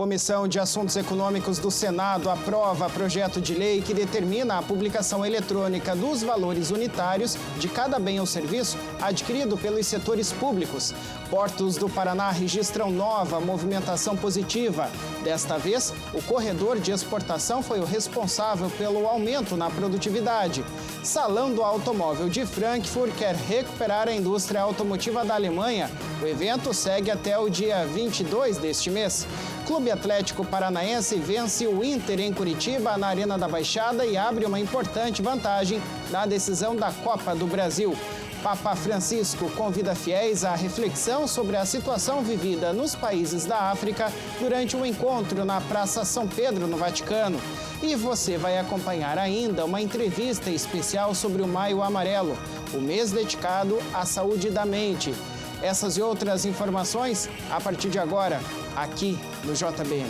Comissão de Assuntos Econômicos do Senado aprova projeto de lei que determina a publicação eletrônica dos valores unitários de cada bem ou serviço adquirido pelos setores públicos. Portos do Paraná registram nova movimentação positiva. Desta vez, o corredor de exportação foi o responsável pelo aumento na produtividade. Salão do Automóvel de Frankfurt quer recuperar a indústria automotiva da Alemanha. O evento segue até o dia 22 deste mês. Clube Atlético Paranaense vence o Inter em Curitiba, na Arena da Baixada, e abre uma importante vantagem na decisão da Copa do Brasil. Papa Francisco convida fiéis à reflexão sobre a situação vivida nos países da África durante um encontro na Praça São Pedro, no Vaticano. E você vai acompanhar ainda uma entrevista especial sobre o Maio Amarelo, o mês dedicado à saúde da mente. Essas e outras informações a partir de agora, aqui no JBN.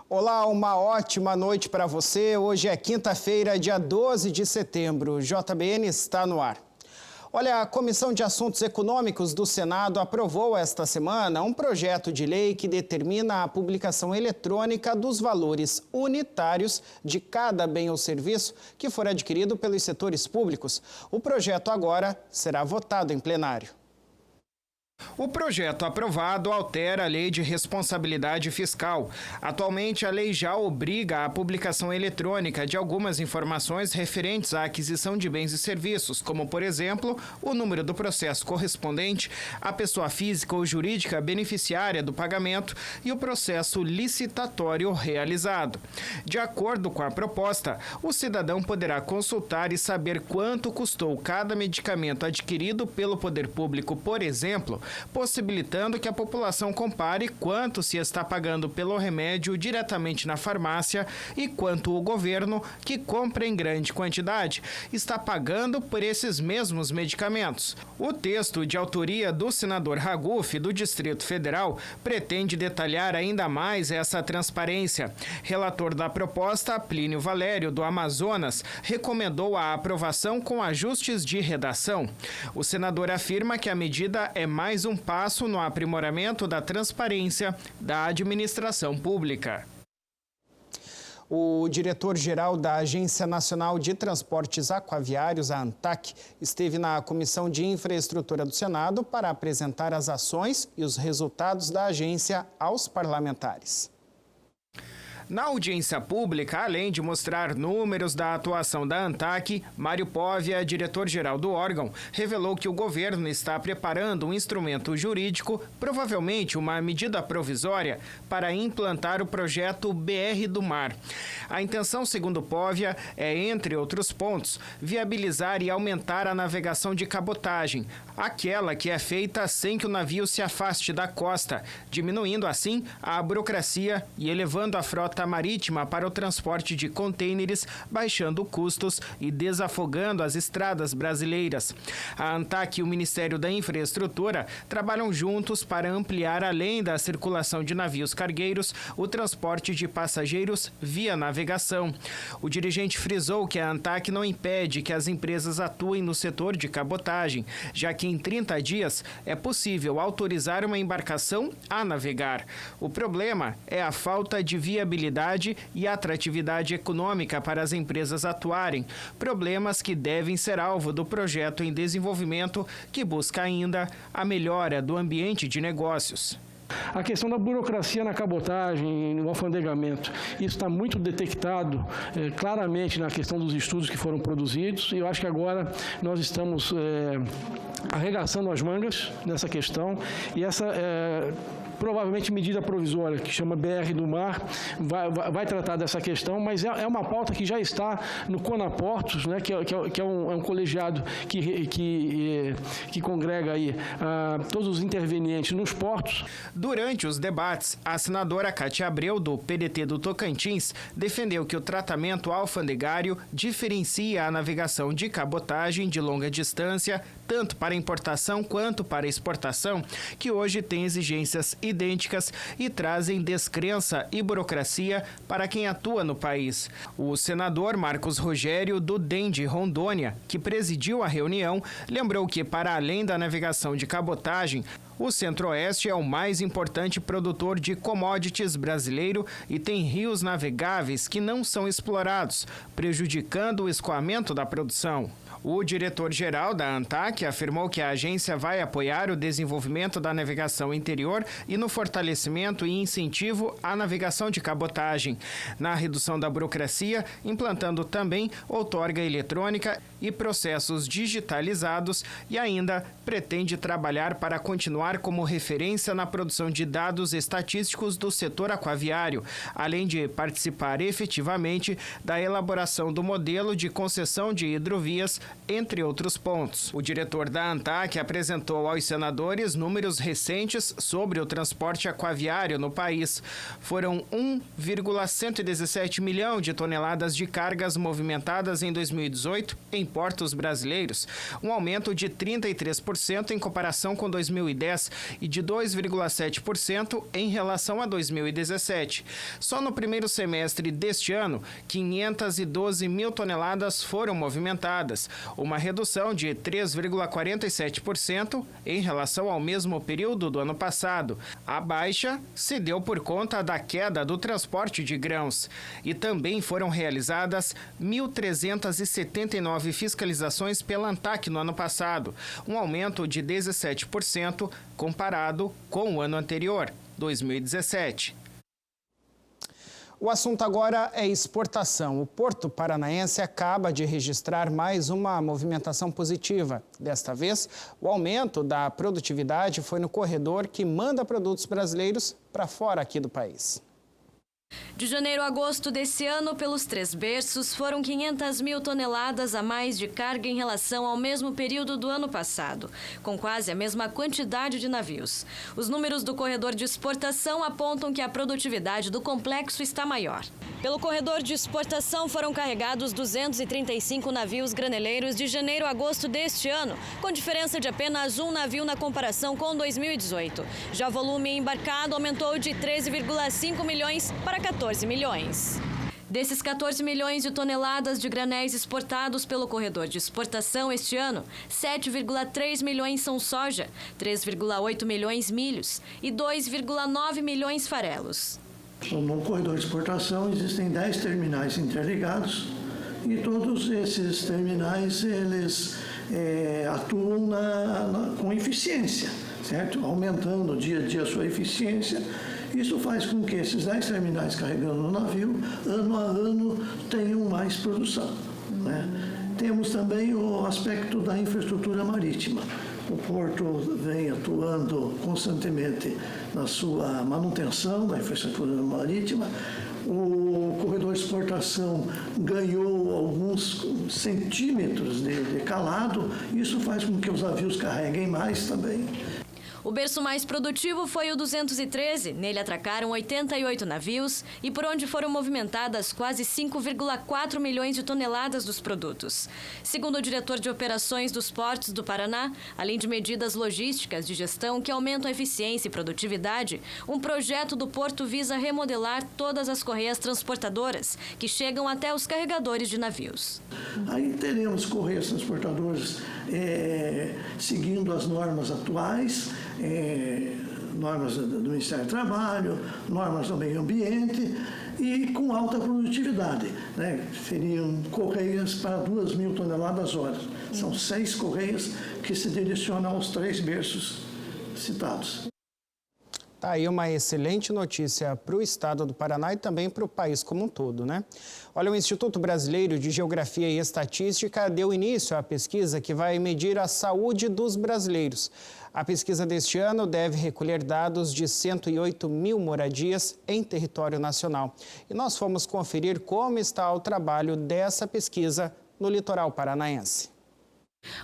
Olá, uma ótima noite para você. Hoje é quinta-feira, dia 12 de setembro. O JBN está no ar. Olha, a Comissão de Assuntos Econômicos do Senado aprovou esta semana um projeto de lei que determina a publicação eletrônica dos valores unitários de cada bem ou serviço que for adquirido pelos setores públicos. O projeto agora será votado em plenário. O projeto aprovado altera a Lei de Responsabilidade Fiscal. Atualmente, a lei já obriga a publicação eletrônica de algumas informações referentes à aquisição de bens e serviços, como, por exemplo, o número do processo correspondente, a pessoa física ou jurídica beneficiária do pagamento e o processo licitatório realizado. De acordo com a proposta, o cidadão poderá consultar e saber quanto custou cada medicamento adquirido pelo poder público, por exemplo, possibilitando que a população compare quanto se está pagando pelo remédio diretamente na farmácia e quanto o governo, que compra em grande quantidade, está pagando por esses mesmos medicamentos. O texto, de autoria do senador Ragufi, do Distrito Federal, pretende detalhar ainda mais essa transparência. Relator da proposta, Plínio Valério, do Amazonas, recomendou a aprovação com ajustes de redação. O senador afirma que a medida é mais um passo no aprimoramento da transparência da administração pública. O diretor-geral da Agência Nacional de Transportes Aquaviários, a ANTAQ, esteve na Comissão de Infraestrutura do Senado para apresentar as ações e os resultados da agência aos parlamentares. Na audiência pública, além de mostrar números da atuação da ANTAQ, Mário Póvia, diretor-geral do órgão, revelou que o governo está preparando um instrumento jurídico, provavelmente uma medida provisória, para implantar o projeto BR do Mar. A intenção, segundo Póvia, é, entre outros pontos, viabilizar e aumentar a navegação de cabotagem, aquela que é feita sem que o navio se afaste da costa, diminuindo assim a burocracia e elevando a frota marítima para o transporte de contêineres, baixando custos e desafogando as estradas brasileiras. A ANTAQ e o Ministério da Infraestrutura trabalham juntos para ampliar, além da circulação de navios cargueiros, o transporte de passageiros via navegação. O dirigente frisou que a ANTAQ não impede que as empresas atuem no setor de cabotagem, já que em 30 dias é possível autorizar uma embarcação a navegar. O problema é a falta de viabilidade e atratividade econômica para as empresas atuarem, problemas que devem ser alvo do projeto em desenvolvimento que busca ainda a melhora do ambiente de negócios. A questão da burocracia na cabotagem, no alfandegamento, isso está muito detectado claramente na questão dos estudos que foram produzidos, e eu acho que agora nós estamos arregaçando as mangas nessa questão, e essa provavelmente medida provisória, que chama BR do Mar, vai tratar dessa questão, mas é uma pauta que já está no Conaportos, né, que é um colegiado que congrega aí todos os intervenientes nos portos. Durante Durante os debates, a senadora Cátia Abreu, do PDT do Tocantins, defendeu que o tratamento alfandegário diferencia a navegação de cabotagem de longa distância, tanto para importação quanto para exportação, que hoje tem exigências idênticas e trazem descrença e burocracia para quem atua no país. O senador Marcos Rogério, do DEM de Rondônia, que presidiu a reunião, lembrou que, para além da navegação de cabotagem, o Centro-Oeste é o mais importante produtor de commodities brasileiro e tem rios navegáveis que não são explorados, prejudicando o escoamento da produção. O diretor-geral da ANTAQ afirmou que a agência vai apoiar o desenvolvimento da navegação interior e no fortalecimento e incentivo à navegação de cabotagem, na redução da burocracia, implantando também outorga eletrônica e processos digitalizados, e ainda pretende trabalhar para continuar como referência na produção de dados estatísticos do setor aquaviário, além de participar efetivamente da elaboração do modelo de concessão de hidrovias, entre outros pontos. O diretor da ANTAQ apresentou aos senadores números recentes sobre o transporte aquaviário no país. Foram 1,117 milhão de toneladas de cargas movimentadas em 2018 em portos brasileiros, um aumento de 33% em comparação com 2010 e de 2,7% em relação a 2017. Só no primeiro semestre deste ano, 512 mil toneladas foram movimentadas, uma redução de 3,47% em relação ao mesmo período do ano passado. A baixa se deu por conta da queda do transporte de grãos. E também foram realizadas 1.379 fiscalizações pela ANTAQ no ano passado, um aumento de 17% comparado com o ano anterior, 2017. O assunto agora é exportação. O Porto Paranaense acaba de registrar mais uma movimentação positiva. Desta vez, o aumento da produtividade foi no corredor que manda produtos brasileiros para fora aqui do país. De janeiro a agosto desse ano, pelos três berços, foram 500 mil toneladas a mais de carga em relação ao mesmo período do ano passado, com quase a mesma quantidade de navios. Os números do corredor de exportação apontam que a produtividade do complexo está maior. Pelo corredor de exportação foram carregados 235 navios graneleiros de janeiro a agosto deste ano, com diferença de apenas um navio na comparação com 2018. Já o volume embarcado aumentou de 13,5 milhões para 14 milhões. Desses 14 milhões de toneladas de granéis exportados pelo corredor de exportação este ano, 7,3 milhões são soja, 3,8 milhões milhos e 2,9 milhões farelos. No corredor de exportação existem 10 terminais interligados e todos esses terminais eles atuam com eficiência, certo? Aumentando dia a dia a sua eficiência. Isso faz com que esses 10 terminais carregando no navio, ano a ano, tenham mais produção, né? Temos também o aspecto da infraestrutura marítima. O Porto vem atuando constantemente na sua manutenção da infraestrutura marítima. O corredor de exportação ganhou alguns centímetros de calado. Isso faz com que os navios carreguem mais também. O berço mais produtivo foi o 213. Nele atracaram 88 navios e por onde foram movimentadas quase 5,4 milhões de toneladas dos produtos. Segundo o diretor de operações dos portos do Paraná, além de medidas logísticas de gestão que aumentam a eficiência e produtividade, um projeto do porto visa remodelar todas as correias transportadoras que chegam até os carregadores de navios. Aí teremos correias transportadoras seguindo as normas atuais, normas do Ministério do Trabalho, normas do meio ambiente e com alta produtividade, né? Seriam correias para 2.000 toneladas hora. São 6 correias que se direcionam aos 3 berços citados. Tá aí uma excelente notícia para o estado do Paraná e também para o país como um todo, né? Olha, o Instituto Brasileiro de Geografia e Estatística deu início à pesquisa que vai medir a saúde dos brasileiros. A pesquisa deste ano deve recolher dados de 108 mil moradias em território nacional. E nós fomos conferir como está o trabalho dessa pesquisa no litoral paranaense.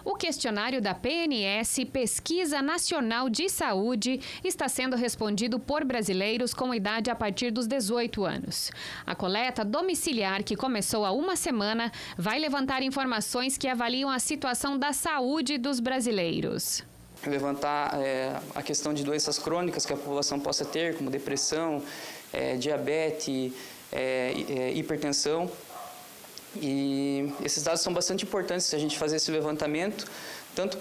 O questionário da PNS, Pesquisa Nacional de Saúde, está sendo respondido por brasileiros com idade a partir dos 18 anos. A coleta domiciliar, que começou há uma semana, vai levantar informações que avaliam a situação da saúde dos brasileiros. Levantar a questão de doenças crônicas que a população possa ter, como depressão, diabetes, hipertensão. E esses dados são bastante importantes se a gente fazer esse levantamento, tanto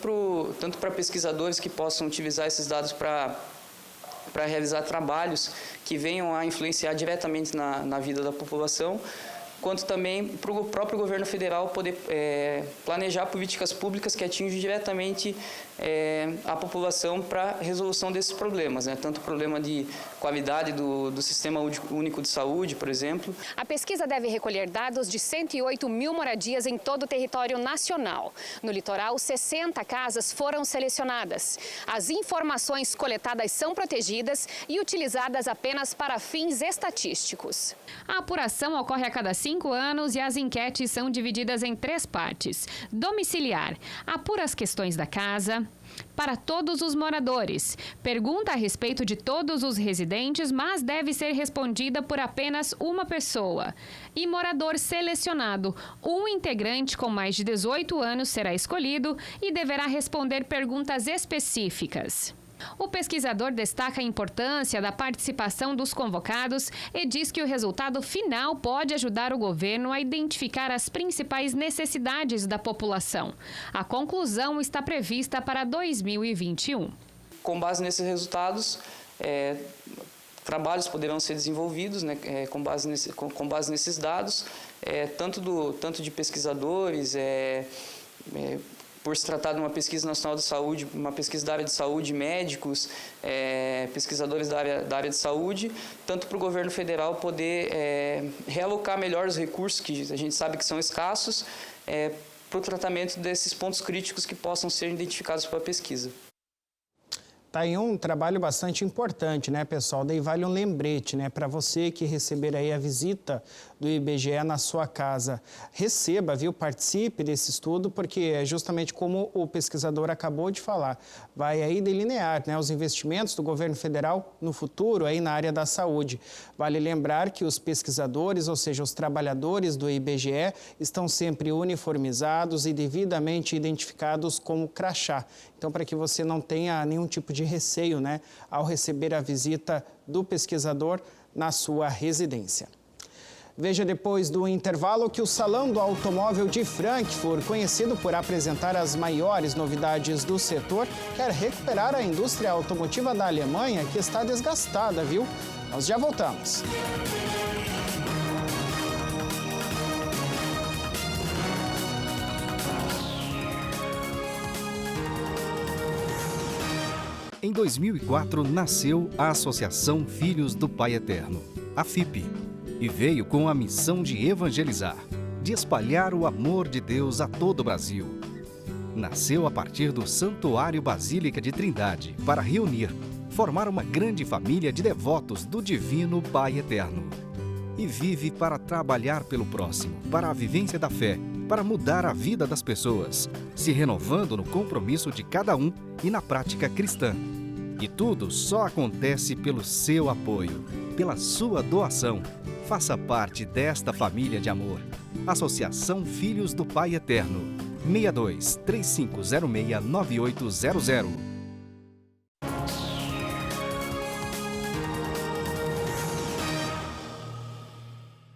para pesquisadores que possam utilizar esses dados para realizar trabalhos que venham a influenciar diretamente na vida da população, quanto também para o próprio governo federal poder planejar políticas públicas que atingem diretamente a população para a resolução desses problemas, né? Tanto o problema de qualidade do Sistema Único de Saúde, por exemplo. A pesquisa deve recolher dados de 108 mil moradias em todo o território nacional. No litoral, 60 casas foram selecionadas. As informações coletadas são protegidas e utilizadas apenas para fins estatísticos. A apuração ocorre a cada 5 anos e as enquetes são divididas em 3 partes. Domiciliar, apura as questões da casa. Para todos os moradores, pergunta a respeito de todos os residentes, mas deve ser respondida por apenas uma pessoa. E morador selecionado, um integrante com mais de 18 anos será escolhido e deverá responder perguntas específicas. O pesquisador destaca a importância da participação dos convocados e diz que o resultado final pode ajudar o governo a identificar as principais necessidades da população. A conclusão está prevista para 2021. Com base nesses resultados, trabalhos poderão ser desenvolvidos, né, com base nesses dados, tanto de pesquisadores, por se tratar de uma pesquisa nacional de saúde, uma pesquisa da área de saúde, médicos, pesquisadores da área de saúde, tanto para o governo federal poder realocar melhor os recursos, que a gente sabe que são escassos, para o tratamento desses pontos críticos que possam ser identificados pela pesquisa. Tá aí um trabalho bastante importante, né, pessoal? Daí vale um lembrete, né, para você que receber aí a visita do IBGE na sua casa. Receba, viu? Participe desse estudo, porque é justamente como o pesquisador acabou de falar. Vai aí delinear, né, os investimentos do governo federal no futuro aí na área da saúde. Vale lembrar que os pesquisadores, ou seja, os trabalhadores do IBGE, estão sempre uniformizados e devidamente identificados como crachá. Então, para que você não tenha nenhum tipo de receio, né, ao receber a visita do pesquisador na sua residência. Veja depois do intervalo que o Salão do Automóvel de Frankfurt, conhecido por apresentar as maiores novidades do setor, quer recuperar a indústria automotiva da Alemanha, que está desgastada, viu? Nós já voltamos. Em 2004, nasceu a Associação Filhos do Pai Eterno, a FIP, e veio com a missão de evangelizar, de espalhar o amor de Deus a todo o Brasil. Nasceu a partir do Santuário Basílica de Trindade para reunir, formar uma grande família de devotos do Divino Pai Eterno. E vive para trabalhar pelo próximo, para a vivência da fé, para mudar a vida das pessoas, se renovando no compromisso de cada um e na prática cristã. E tudo só acontece pelo seu apoio, pela sua doação. Faça parte desta família de amor. Associação Filhos do Pai Eterno. 62 3506 9800.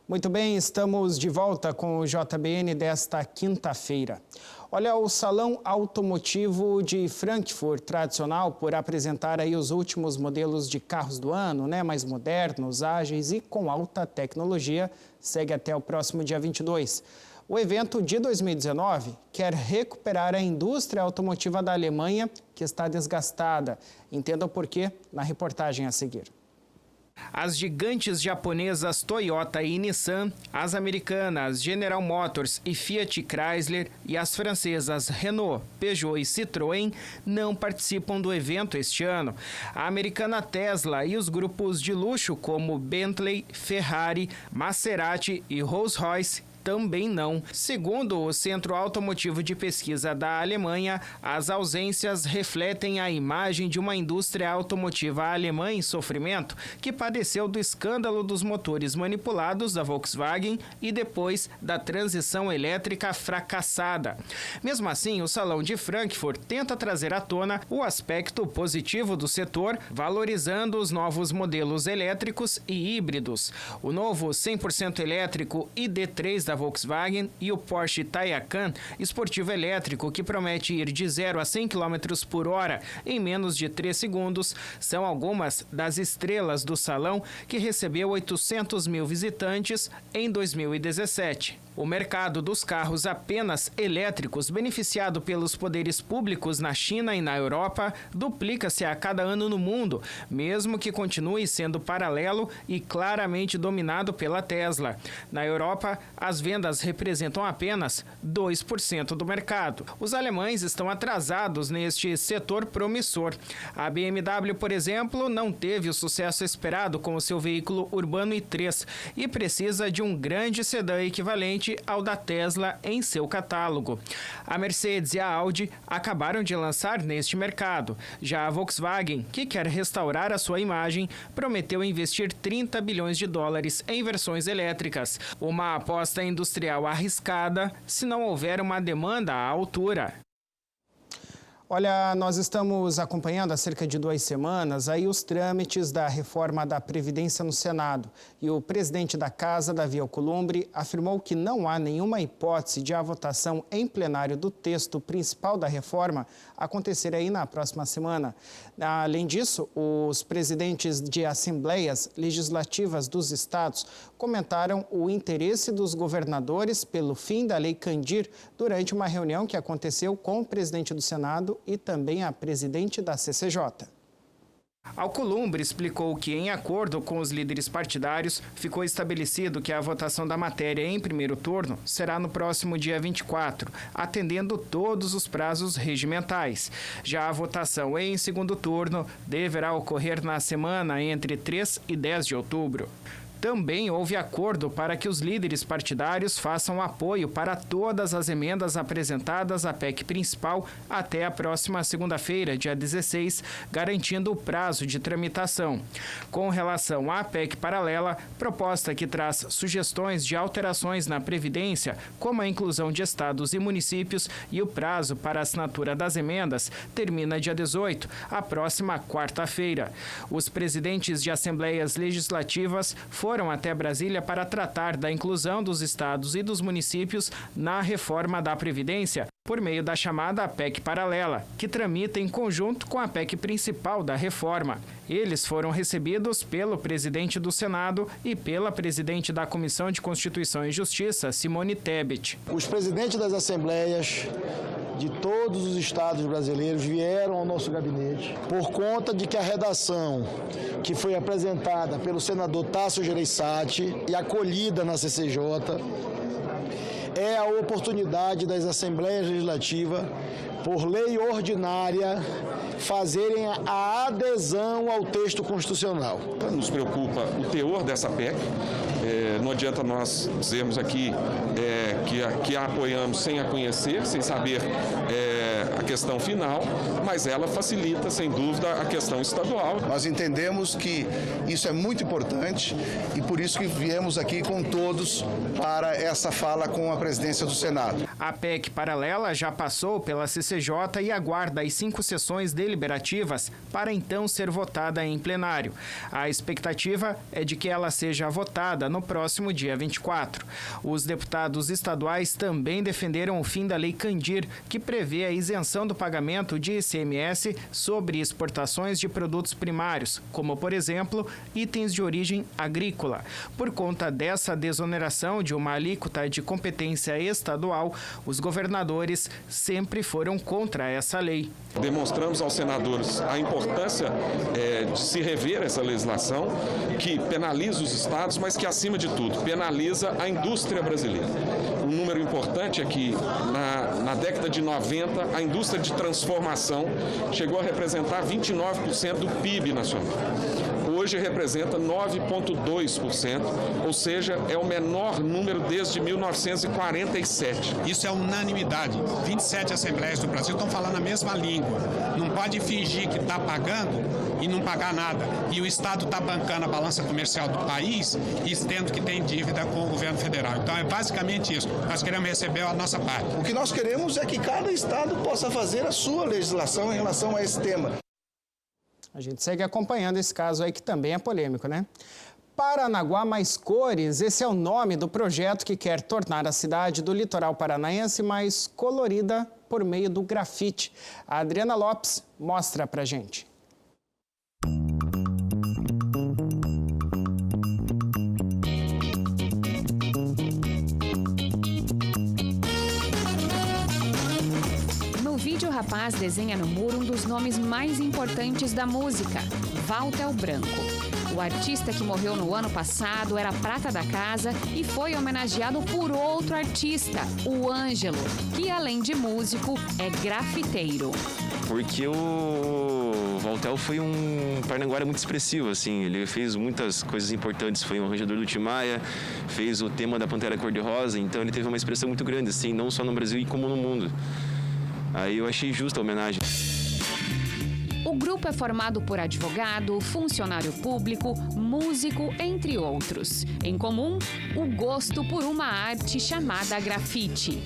Muito bem, estamos de volta com o JBN desta quinta-feira. Olha, o Salão Automotivo de Frankfurt, tradicional por apresentar aí os últimos modelos de carros do ano, né, mais modernos, ágeis e com alta tecnologia, segue até o próximo dia 22. O evento de 2019 quer recuperar a indústria automotiva da Alemanha, que está desgastada. Entenda o porquê na reportagem a seguir. As gigantes japonesas Toyota e Nissan, as americanas General Motors e Fiat Chrysler e as francesas Renault, Peugeot e Citroën não participam do evento este ano. A americana Tesla e os grupos de luxo como Bentley, Ferrari, Maserati e Rolls-Royce também não. Segundo o Centro Automotivo de Pesquisa da Alemanha, as ausências refletem a imagem de uma indústria automotiva alemã em sofrimento que padeceu do escândalo dos motores manipulados da Volkswagen e depois da transição elétrica fracassada. Mesmo assim, o Salão de Frankfurt tenta trazer à tona o aspecto positivo do setor, valorizando os novos modelos elétricos e híbridos. O novo 100% elétrico ID3 da Volkswagen e o Porsche Taycan esportivo elétrico, que promete ir de 0 a 100 km por hora em menos de 3 segundos, são algumas das estrelas do salão, que recebeu 800 mil visitantes em 2017. O mercado dos carros apenas elétricos, beneficiado pelos poderes públicos na China e na Europa, duplica-se a cada ano no mundo, mesmo que continue sendo paralelo e claramente dominado pela Tesla. Na Europa, as vendas representam apenas 2% do mercado. Os alemães estão atrasados neste setor promissor. A BMW, por exemplo, não teve o sucesso esperado com o seu veículo urbano i3 e precisa de um grande sedã equivalente ao da Tesla em seu catálogo. A Mercedes e a Audi acabaram de lançar neste mercado. Já a Volkswagen, que quer restaurar a sua imagem, prometeu investir 30 bilhões de dólares em versões elétricas. Uma aposta industrial arriscada se não houver uma demanda à altura. Olha, nós estamos acompanhando há cerca de 2 semanas aí os trâmites da reforma da Previdência no Senado. E o presidente da Casa, Davi Alcolumbre, afirmou que não há nenhuma hipótese de a votação em plenário do texto principal da reforma acontecer aí na próxima semana. Além disso, os presidentes de assembleias legislativas dos estados comentaram o interesse dos governadores pelo fim da Lei Candir durante uma reunião que aconteceu com o presidente do Senado e também a presidente da CCJ. Alcolumbre explicou que, em acordo com os líderes partidários, ficou estabelecido que a votação da matéria em primeiro turno será no próximo dia 24, atendendo todos os prazos regimentais. Já a votação em segundo turno deverá ocorrer na semana entre 3 e 10 de outubro. Também houve acordo para que os líderes partidários façam apoio para todas as emendas apresentadas à PEC principal até a próxima segunda-feira, dia 16, garantindo o prazo de tramitação. Com relação à PEC paralela, proposta que traz sugestões de alterações na Previdência, como a inclusão de estados e municípios, e o prazo para a assinatura das emendas termina dia 18, a próxima quarta-feira. Os presidentes de assembleias legislativas foram até Brasília para tratar da inclusão dos estados e dos municípios na reforma da Previdência, por meio da chamada PEC paralela, que tramita em conjunto com a PEC principal da reforma. Eles foram recebidos pelo presidente do Senado e pela presidente da Comissão de Constituição e Justiça, Simone Tebet. Os presidentes das assembleias de todos os estados brasileiros vieram ao nosso gabinete por conta de que a redação que foi apresentada pelo senador Tasso Gereissati e acolhida na CCJ é a oportunidade das assembleias legislativas, por lei ordinária, fazerem a adesão ao texto constitucional. Nos preocupa o teor dessa PEC. Não adianta nós dizermos aqui que a apoiamos sem a conhecer, sem saber a questão final, mas ela facilita, sem dúvida, a questão estadual. Nós entendemos que isso é muito importante e por isso que viemos aqui com todos para essa fala com a presidência do Senado. A PEC paralela já passou pela CCJ e aguarda as 5 sessões deliberativas para então ser votada em plenário. A expectativa é de que ela seja votada no próximo dia 24. Os deputados estaduais também defenderam o fim da Lei Candir, que prevê a isenção do pagamento de ICMS sobre exportações de produtos primários, como, por exemplo, itens de origem agrícola. Por conta dessa desoneração de uma alíquota de competência estadual, os governadores sempre foram contra essa lei. Demonstramos aos senadores a importância de se rever essa legislação que penaliza os estados, mas que, acima de tudo, penaliza a indústria brasileira. Um número importante é que, na década de 90, a indústria de transformação chegou a representar 29% do PIB nacional. Hoje, hoje representa 9,2%, ou seja, é o menor número desde 1947. Isso é unanimidade. 27 assembleias do Brasil estão falando a mesma língua. Não pode fingir que está pagando e não pagar nada. E o Estado está bancando a balança comercial do país e tendo que tem dívida com o governo federal. Então é basicamente isso. Nós queremos receber a nossa parte. O que nós queremos é que cada estado possa fazer a sua legislação em relação a esse tema. A gente segue acompanhando esse caso aí que também é polêmico, né? Paranaguá Mais Cores, esse é o nome do projeto que quer tornar a cidade do litoral paranaense mais colorida por meio do grafite. A Adriana Lopes mostra pra gente. O rapaz desenha no muro um dos nomes mais importantes da música, Valtel Branco. O artista que morreu no ano passado era prata da casa e foi homenageado por outro artista, o Ângelo, que além de músico, é grafiteiro. Porque o Valtel foi um paranaguara muito expressivo, assim, ele fez muitas coisas importantes, foi um arranjador do Tim Maia, fez o tema da Pantera Cor-de-Rosa, então ele teve uma expressão muito grande, assim, não só no Brasil como no mundo. Aí eu achei justa a homenagem. O grupo é formado por advogado, funcionário público, músico, entre outros. Em comum, o gosto por uma arte chamada grafite.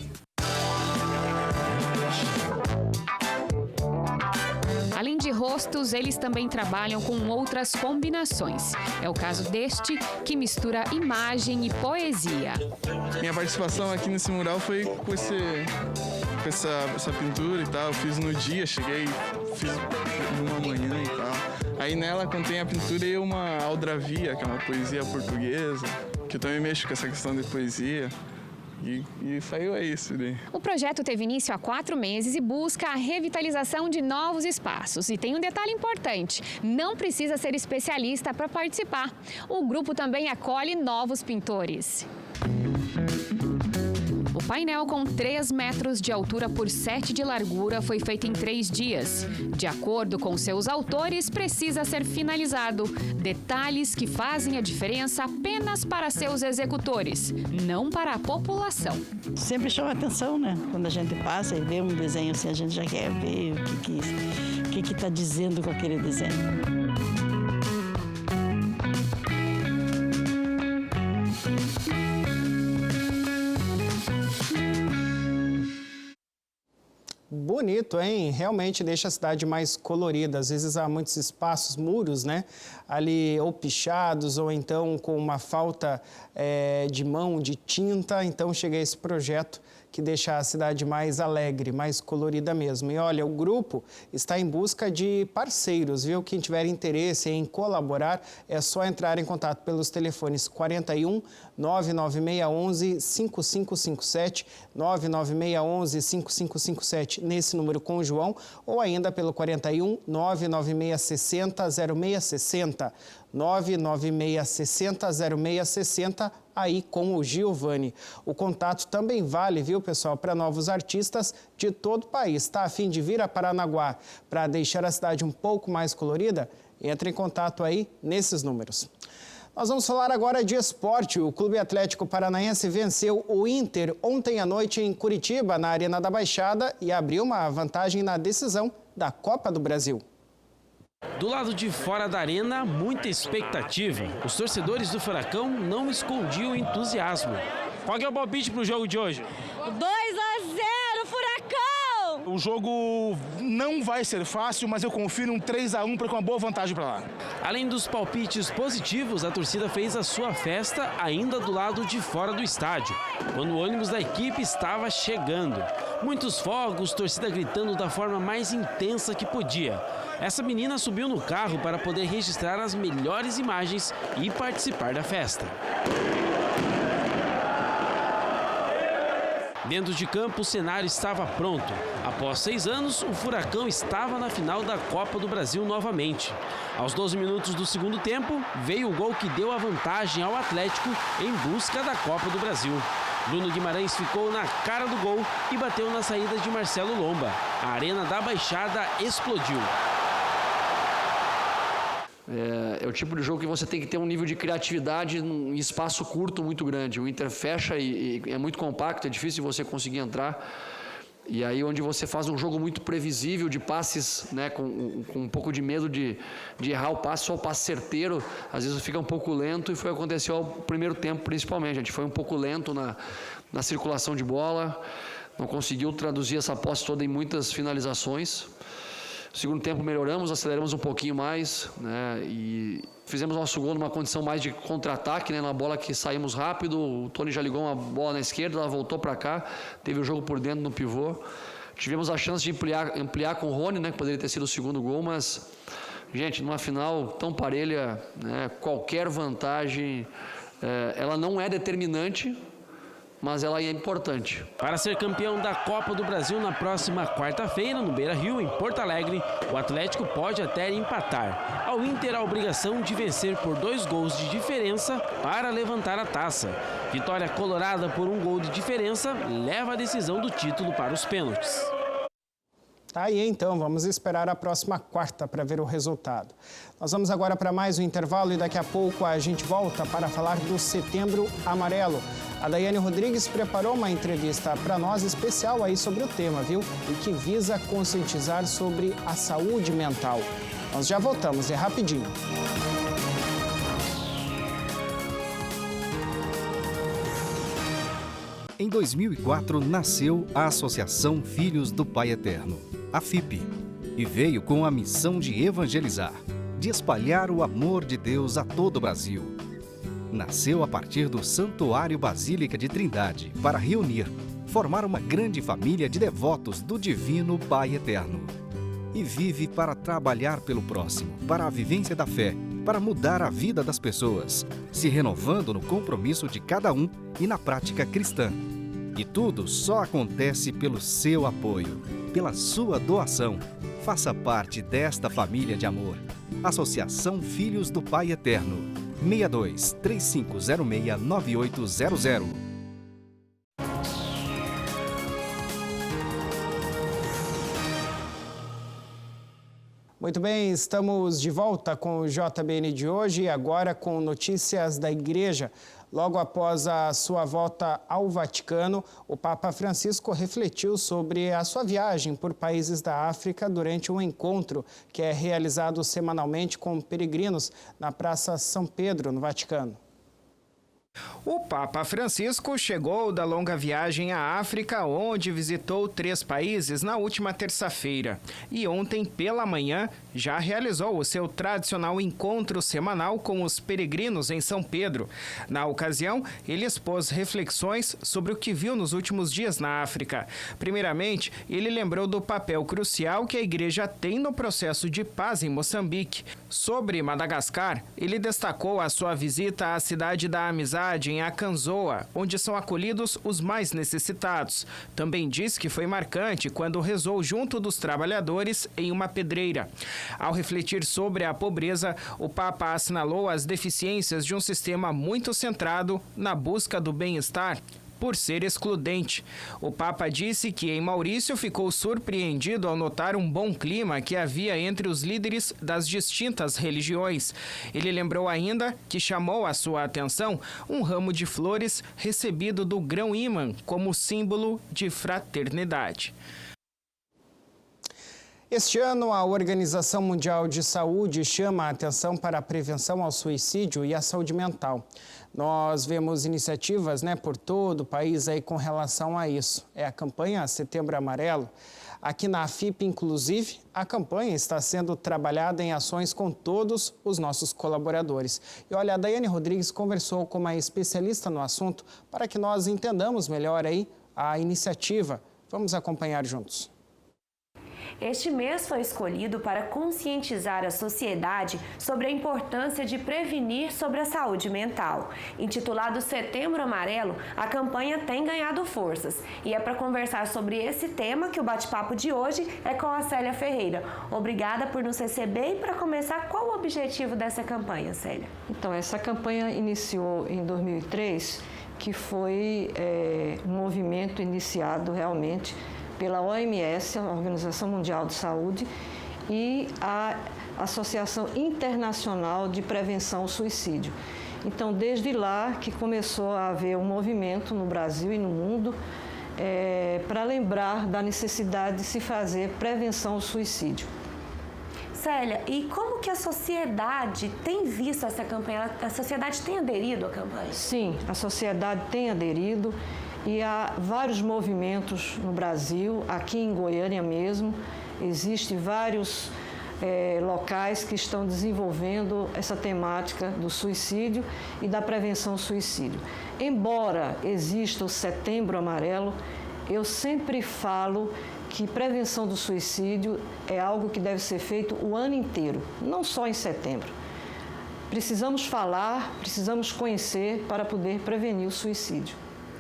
Além de rostos, eles também trabalham com outras combinações. É o caso deste, que mistura imagem e poesia. Minha participação aqui nesse mural foi com essa pintura e tal. Eu fiz no dia, cheguei, fiz numa manhã e tal. Aí nela contém a pintura e uma aldrabia, que é uma poesia portuguesa, que eu também mexo com essa questão de poesia. E saiu isso daí. O projeto teve início há 4 meses e busca a revitalização de novos espaços. E tem um detalhe importante, não precisa ser especialista para participar. O grupo também acolhe novos pintores. O painel com 3 metros de altura por 7 de largura foi feito em 3 dias. De acordo com seus autores, precisa ser finalizado. Detalhes que fazem a diferença apenas para seus executores, não para a população. Sempre chama atenção, né? Quando a gente passa e vê um desenho assim, a gente já quer ver o que está dizendo com aquele desenho. Bonito, hein? Realmente deixa a cidade mais colorida. Às vezes há muitos espaços, muros, né? Ali ou pichados ou então com uma falta de mão, de tinta. Então chega esse projeto que deixa a cidade mais alegre, mais colorida mesmo. E olha, o grupo está em busca de parceiros, viu? Quem tiver interesse em colaborar, é só entrar em contato pelos telefones 41 99611 5557, 99611 5557, nesse número com o João, ou ainda pelo 41 99660 0660, 99660 0660, aí com o Giovanni. O contato também vale, viu, pessoal, para novos artistas de todo o país. Está a fim de vir a Paranaguá para deixar a cidade um pouco mais colorida? Entre em contato aí nesses números. Nós vamos falar agora de esporte. O Clube Atlético Paranaense venceu o Inter ontem à noite em Curitiba, na Arena da Baixada, e abriu uma vantagem na decisão da Copa do Brasil. Do lado de fora da arena, muita expectativa. Os torcedores do Furacão não escondiam o entusiasmo. Qual que é o palpite para o jogo de hoje? 2-0, Furacão! O jogo não vai ser fácil, mas eu confio num 3-1 para com uma boa vantagem para lá. Além dos palpites positivos, a torcida fez a sua festa ainda do lado de fora do estádio, quando o ônibus da equipe estava chegando. Muitos fogos, torcida gritando da forma mais intensa que podia. Essa menina subiu no carro para poder registrar as melhores imagens e participar da festa. Dentro de campo, o cenário estava pronto. Após 6 anos, o Furacão estava na final da Copa do Brasil novamente. Aos 12 minutos do segundo tempo, veio o gol que deu a vantagem ao Atlético em busca da Copa do Brasil. Bruno Guimarães ficou na cara do gol e bateu na saída de Marcelo Lomba. A Arena da Baixada explodiu. É o tipo de jogo que você tem que ter um nível de criatividade em espaço curto muito grande. O Inter fecha e é muito compacto, é difícil de você conseguir entrar. E aí onde você faz um jogo muito previsível de passes, né, com um pouco de medo de errar o passe, só o passe certeiro, às vezes fica um pouco lento, e foi o que aconteceu ao primeiro tempo principalmente. A gente foi um pouco lento na circulação de bola, não conseguiu traduzir essa posse toda em muitas finalizações. No segundo tempo melhoramos, aceleramos um pouquinho mais, né, e fizemos nosso gol numa condição mais de contra-ataque, né, na bola que saímos rápido. O Tony já ligou uma bola na esquerda, ela voltou para cá, teve o jogo por dentro no pivô. Tivemos a chance de ampliar com o Rony, né, que poderia ter sido o segundo gol, mas, gente, numa final tão parelha, né, qualquer vantagem, ela não é determinante, mas ela é importante. Para ser campeão da Copa do Brasil na próxima quarta-feira, no Beira-Rio, em Porto Alegre, o Atlético pode até empatar. Ao Inter, a obrigação de vencer por 2 gols de diferença para levantar a taça. Vitória colorada por 1 gol de diferença leva a decisão do título para os pênaltis. Tá aí, então, vamos esperar a próxima quarta para ver o resultado. Nós vamos agora para mais um intervalo e daqui a pouco a gente volta para falar do Setembro Amarelo. A Daiane Rodrigues preparou uma entrevista para nós especial aí sobre o tema, viu? E que visa conscientizar sobre a saúde mental. Nós já voltamos, é rapidinho. Em 2004, nasceu a Associação Filhos do Pai Eterno, a FIP, e veio com a missão de evangelizar, de espalhar o amor de Deus a todo o Brasil. Nasceu a partir do Santuário Basílica de Trindade para reunir, formar uma grande família de devotos do Divino Pai Eterno. E vive para trabalhar pelo próximo, para a vivência da fé, para mudar a vida das pessoas, se renovando no compromisso de cada um e na prática cristã. E tudo só acontece pelo seu apoio, pela sua doação. Faça parte desta família de amor. Associação Filhos do Pai Eterno. 62 3506 9800. Muito bem, estamos de volta com o JBN de hoje e agora com notícias da Igreja. Logo após a sua volta ao Vaticano, o Papa Francisco refletiu sobre a sua viagem por países da África durante um encontro que é realizado semanalmente com peregrinos na Praça São Pedro, no Vaticano. O Papa Francisco chegou da longa viagem à África, onde visitou 3 países na última terça-feira. E ontem, pela manhã, já realizou o seu tradicional encontro semanal com os peregrinos em São Pedro. Na ocasião, ele expôs reflexões sobre o que viu nos últimos dias na África. Primeiramente, ele lembrou do papel crucial que a Igreja tem no processo de paz em Moçambique. Sobre Madagascar, ele destacou a sua visita à cidade da Amizade, em Akanzoa, onde são acolhidos os mais necessitados. Também disse que foi marcante quando rezou junto dos trabalhadores em uma pedreira. Ao refletir sobre a pobreza, o Papa assinalou as deficiências de um sistema muito centrado na busca do bem-estar, por ser excludente. O Papa disse que em Maurício ficou surpreendido ao notar um bom clima que havia entre os líderes das distintas religiões. Ele lembrou ainda que chamou a sua atenção um ramo de flores recebido do grão-ímã como símbolo de fraternidade. Este ano, a Organização Mundial de Saúde chama a atenção para a prevenção ao suicídio e à saúde mental. Nós vemos iniciativas, por todo o país aí com relação a isso. É a campanha Setembro Amarelo. Aqui na FIP, inclusive, a campanha está sendo trabalhada em ações com todos os nossos colaboradores. E olha, a Daiane Rodrigues conversou com uma especialista no assunto para que nós entendamos melhor aí a iniciativa. Vamos acompanhar juntos. Este mês foi escolhido para conscientizar a sociedade sobre a importância de prevenir sobre a saúde mental. Intitulado Setembro Amarelo, a campanha tem ganhado forças. E é para conversar sobre esse tema que o bate-papo de hoje é com a Célia Ferreira. Obrigada por nos receber e para começar, qual o objetivo dessa campanha, Célia? Então, essa campanha iniciou em 2003, que foi um movimento iniciado realmente pela OMS, a Organização Mundial de Saúde, e Associação Internacional de Prevenção ao Suicídio. Então, desde lá que começou a haver um movimento no Brasil e no mundo para lembrar da necessidade de se fazer prevenção ao suicídio. Célia, e como que a sociedade tem visto essa campanha? A sociedade tem aderido à campanha? Sim, a sociedade tem aderido e há vários movimentos no Brasil, aqui em Goiânia mesmo, existem vários locais que estão desenvolvendo essa temática do suicídio e da prevenção ao suicídio. Embora exista o Setembro Amarelo, eu sempre falo que prevenção do suicídio é algo que deve ser feito o ano inteiro, não só em setembro. Precisamos falar, precisamos conhecer para poder prevenir o suicídio.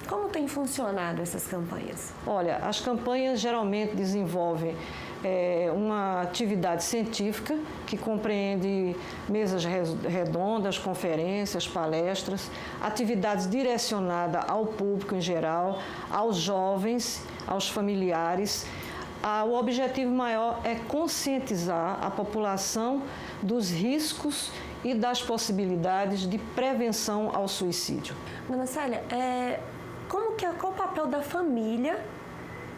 Como tem funcionado essas campanhas? Olha, as campanhas geralmente desenvolvem uma atividade científica que compreende mesas redondas, conferências, palestras, atividades direcionadas ao público em geral, aos jovens, aos familiares. O objetivo maior é conscientizar a população dos riscos e das possibilidades de prevenção ao suicídio. Dona Célia, qual o papel da família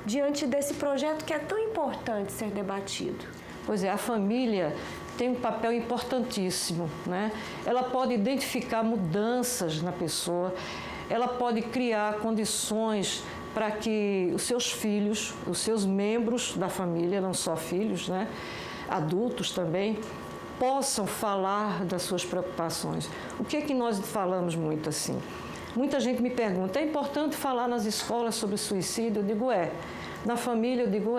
diante desse projeto que é tão importante ser debatido? Pois é, a família tem um papel importantíssimo, né? Ela pode identificar mudanças na pessoa, ela pode criar condições para que os seus filhos, os seus membros da família, não só filhos, né, adultos também, possam falar das suas preocupações. O que é que nós falamos muito assim? Muita gente me pergunta, é importante falar nas escolas sobre suicídio? Eu digo, Na família, eu digo,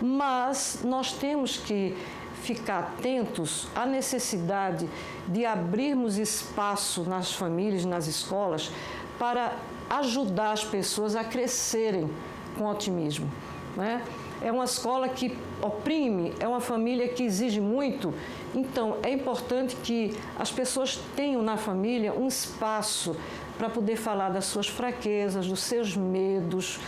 Mas nós temos que ficar atentos à necessidade de abrirmos espaço nas famílias, nas escolas, para ajudar as pessoas a crescerem com otimismo, né? É uma escola que oprime, é uma família que exige muito. Então, é importante que as pessoas tenham na família um espaço para poder falar das suas fraquezas, dos seus medos,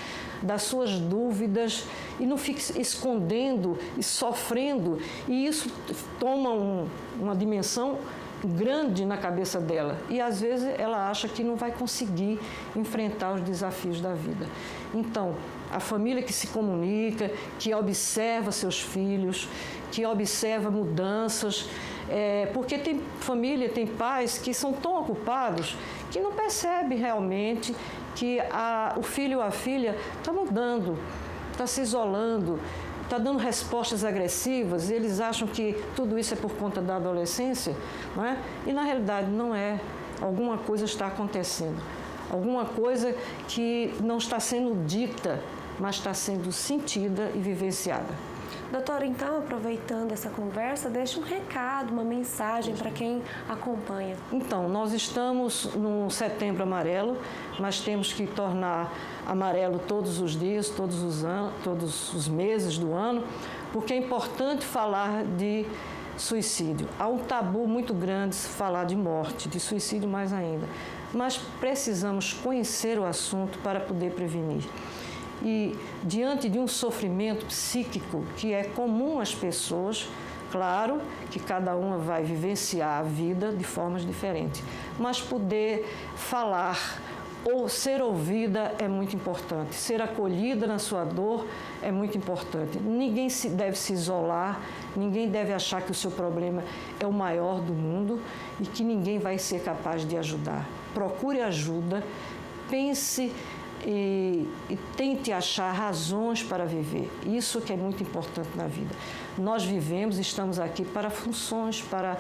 das suas dúvidas e não fique escondendo e sofrendo. E isso toma uma dimensão grande na cabeça dela e às vezes ela acha que não vai conseguir enfrentar os desafios da vida. Então, a família que se comunica, que observa seus filhos, que observa mudanças, porque tem família, tem pais que são tão ocupados que não percebem realmente que o filho ou a filha está mudando, está se isolando, está dando respostas agressivas, e eles acham que tudo isso é por conta da adolescência, não é? E na realidade não é. Alguma coisa está acontecendo, alguma coisa que não está sendo dita, mas está sendo sentida e vivenciada. Doutora, então, aproveitando essa conversa, deixa um recado, uma mensagem para quem acompanha. Então, nós estamos no Setembro Amarelo, mas temos que tornar amarelo todos os dias, todos os anos, todos os meses do ano, porque é importante falar de suicídio. Há um tabu muito grande falar de morte, de suicídio mais ainda, mas precisamos conhecer o assunto para poder prevenir. E diante de um sofrimento psíquico que é comum às pessoas, claro que cada uma vai vivenciar a vida de formas diferentes, mas poder falar ou ser ouvida é muito importante, ser acolhida na sua dor é muito importante. Ninguém deve se isolar, ninguém deve achar que o seu problema é o maior do mundo e que ninguém vai ser capaz de ajudar. Procure ajuda, pense e tente achar razões para viver. Isso que é muito importante na vida. Nós vivemos, estamos aqui para funções, para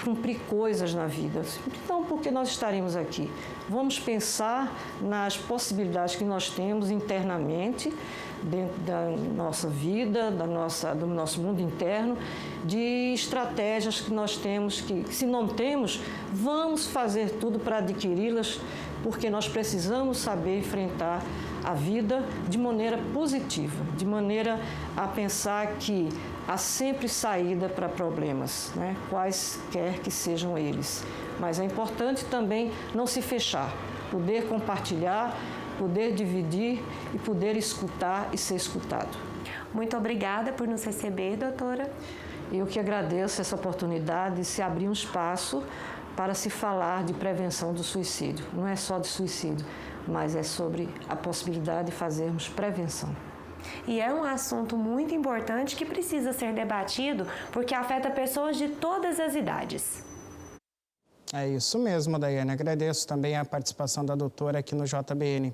cumprir coisas na vida. Então, por que nós estaremos aqui? Vamos pensar nas possibilidades que nós temos internamente, dentro da nossa vida, do nosso mundo interno, de estratégias que nós temos que, se não temos, vamos fazer tudo para adquiri-las, porque nós precisamos saber enfrentar a vida de maneira positiva, de maneira a pensar que há sempre saída para problemas, né? Quaisquer que sejam eles. Mas é importante também não se fechar, poder compartilhar, poder dividir e poder escutar e ser escutado. Muito obrigada por nos receber, doutora. Eu que agradeço essa oportunidade de se abrir um espaço para se falar de prevenção do suicídio. Não é só de suicídio, mas é sobre a possibilidade de fazermos prevenção. E é um assunto muito importante que precisa ser debatido porque afeta pessoas de todas as idades. É isso mesmo, Daiane. Agradeço também a participação da doutora aqui no JBN.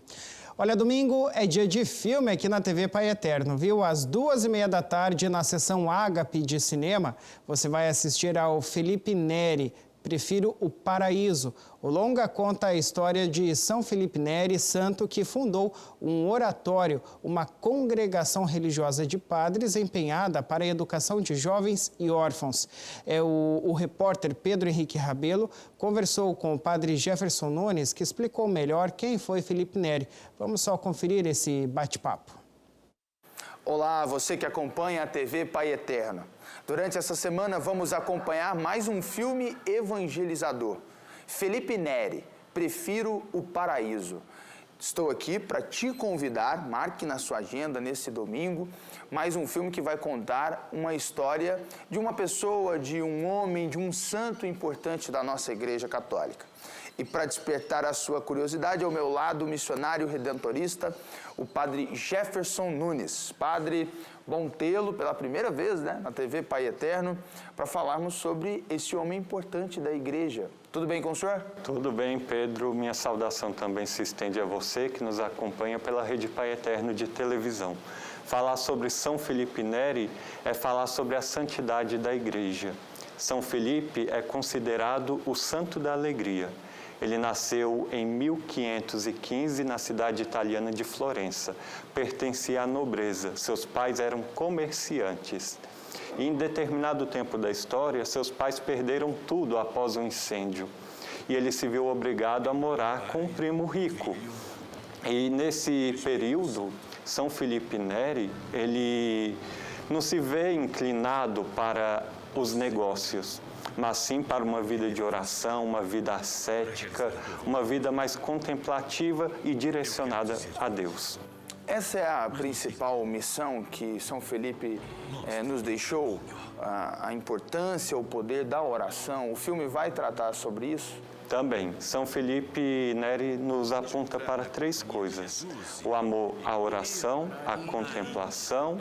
Olha, domingo é dia de filme aqui na TV Pai Eterno, viu? Às 2h30 da tarde, na sessão Ágape de cinema, você vai assistir ao Felipe Neri, Prefiro o Paraíso. O longa conta a história de São Felipe Neri, santo que fundou um oratório, uma congregação religiosa de padres empenhada para a educação de jovens e órfãos. O repórter Pedro Henrique Rabelo conversou com o padre Jefferson Nunes, que explicou melhor quem foi Felipe Neri. Vamos só conferir esse bate-papo. Olá, você que acompanha a TV Pai Eterno. Durante essa semana vamos acompanhar mais um filme evangelizador. Felipe Neri, Prefiro o Paraíso. Estou aqui para te convidar, marque na sua agenda nesse domingo, mais um filme que vai contar uma história de uma pessoa, de um homem, de um santo importante da nossa Igreja Católica. E para despertar a sua curiosidade, ao meu lado, o missionário redentorista, o padre Jefferson Nunes. Padre, bom tê-lo pela primeira vez, na TV Pai Eterno, para falarmos sobre esse homem importante da Igreja. Tudo bem com o senhor? Tudo bem, Pedro. Minha saudação também se estende a você, que nos acompanha pela Rede Pai Eterno de televisão. Falar sobre São Felipe Neri é falar sobre a santidade da Igreja. São Felipe é considerado o santo da alegria. Ele nasceu em 1515 na cidade italiana de Florença. Pertencia à nobreza. Seus pais eram comerciantes. E em determinado tempo da história, seus pais perderam tudo após um incêndio. E ele se viu obrigado a morar com um primo rico. E nesse período, São Felipe Neri, ele não se vê inclinado para os negócios, mas sim para uma vida de oração, uma vida ascética, uma vida mais contemplativa e direcionada a Deus. Essa é a principal missão que São Felipe nos deixou, a importância, o poder da oração. O filme vai tratar sobre isso? Também. São Felipe Neri nos aponta para 3 coisas: o amor à oração, à contemplação,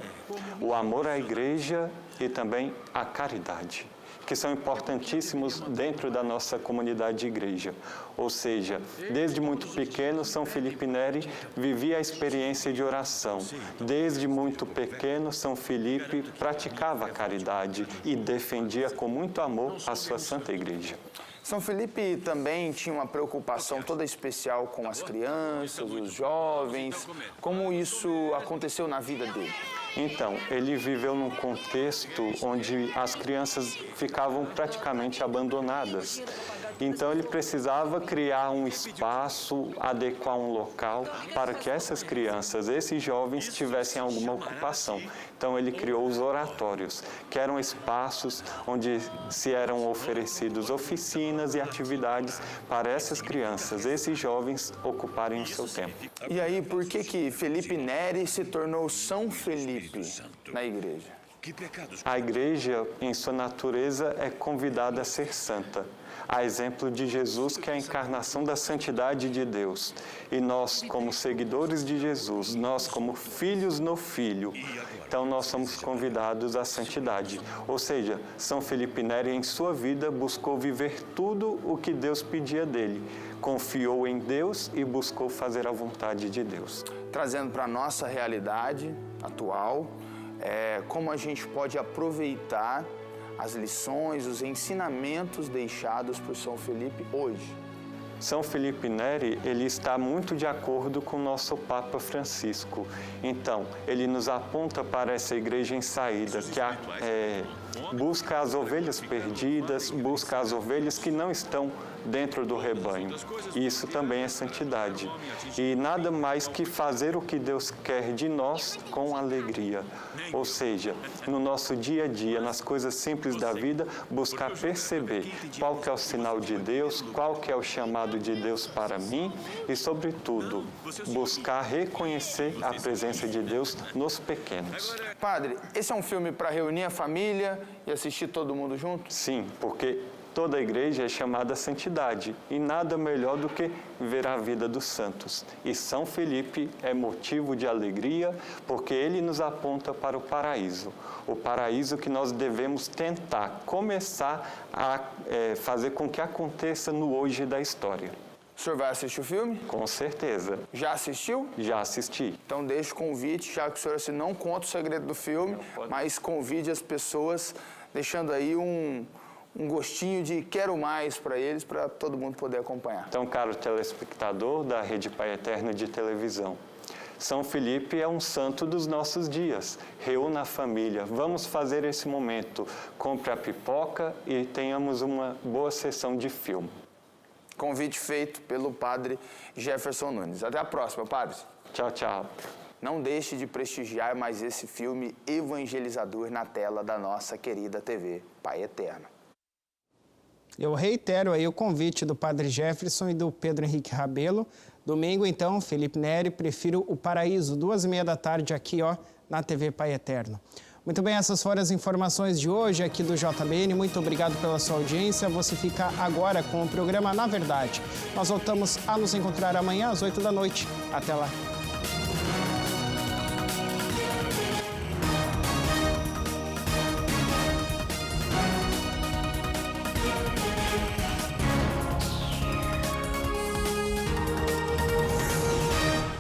o amor à igreja e também à caridade, que são importantíssimos dentro da nossa comunidade de igreja. Ou seja, desde muito pequeno, São Felipe Neri vivia a experiência de oração. Desde muito pequeno, São Felipe praticava a caridade e defendia com muito amor a sua Santa Igreja. São Felipe também tinha uma preocupação toda especial com as crianças, os jovens. Como isso aconteceu na vida dele? Então, ele viveu num contexto onde as crianças ficavam praticamente abandonadas. Então, ele precisava criar um espaço, adequar um local para que essas crianças, esses jovens, tivessem alguma ocupação. Então, ele criou os oratórios, que eram espaços onde se eram oferecidos oficinas e atividades para essas crianças, esses jovens, ocuparem o seu tempo. E aí, por que Felipe Neri se tornou São Felipe na igreja? A igreja, em sua natureza, é convidada a ser santa. A exemplo de Jesus, que é a encarnação da santidade de Deus. E nós, como seguidores de Jesus, nós como filhos no Filho, então nós somos convidados à santidade. Ou seja, São Felipe Neri, em sua vida, buscou viver tudo o que Deus pedia dele. Confiou em Deus e buscou fazer a vontade de Deus. Trazendo para a nossa realidade atual, como a gente pode aproveitar as lições, os ensinamentos deixados por São Felipe hoje. São Felipe Neri, ele está muito de acordo com o nosso Papa Francisco. Então, ele nos aponta para essa igreja em saída, que busca as ovelhas perdidas, busca as ovelhas que não estão dentro do rebanho. Isso também é santidade. E nada mais que fazer o que Deus quer de nós com alegria. Ou seja, no nosso dia a dia, nas coisas simples da vida, buscar perceber qual que é o sinal de Deus, qual que é o chamado de Deus para mim e, sobretudo, buscar reconhecer a presença de Deus nos pequenos. Padre, esse é um filme para reunir a família e assistir todo mundo junto? Sim, porque toda a igreja é chamada santidade e nada melhor do que ver a vida dos santos. E São Felipe é motivo de alegria porque ele nos aponta para o paraíso que nós devemos tentar começar a fazer com que aconteça no hoje da história. O senhor vai assistir o filme? Com certeza. Já assistiu? Já assisti. Então deixa o convite, já que o senhor assim, não conta o segredo do filme, mas convide as pessoas, deixando aí um gostinho de quero mais para eles, para todo mundo poder acompanhar. Então, caro telespectador da Rede Pai Eterno de televisão, São Felipe é um santo dos nossos dias. Reúna a família, vamos fazer esse momento. Compre a pipoca e tenhamos uma boa sessão de filme. Convite feito pelo padre Jefferson Nunes. Até a próxima, padre. Tchau, tchau. Não deixe de prestigiar mais esse filme evangelizador na tela da nossa querida TV Pai Eterno. Eu reitero aí o convite do padre Jefferson e do Pedro Henrique Rabelo. Domingo, então, Felipe Neri, Prefiro o Paraíso, 2h30 da tarde aqui, ó, na TV Pai Eterno. Muito bem, essas foram as informações de hoje aqui do JBN. Muito obrigado pela sua audiência. Você fica agora com o programa Na Verdade. Nós voltamos a nos encontrar amanhã às 8 da noite. Até lá.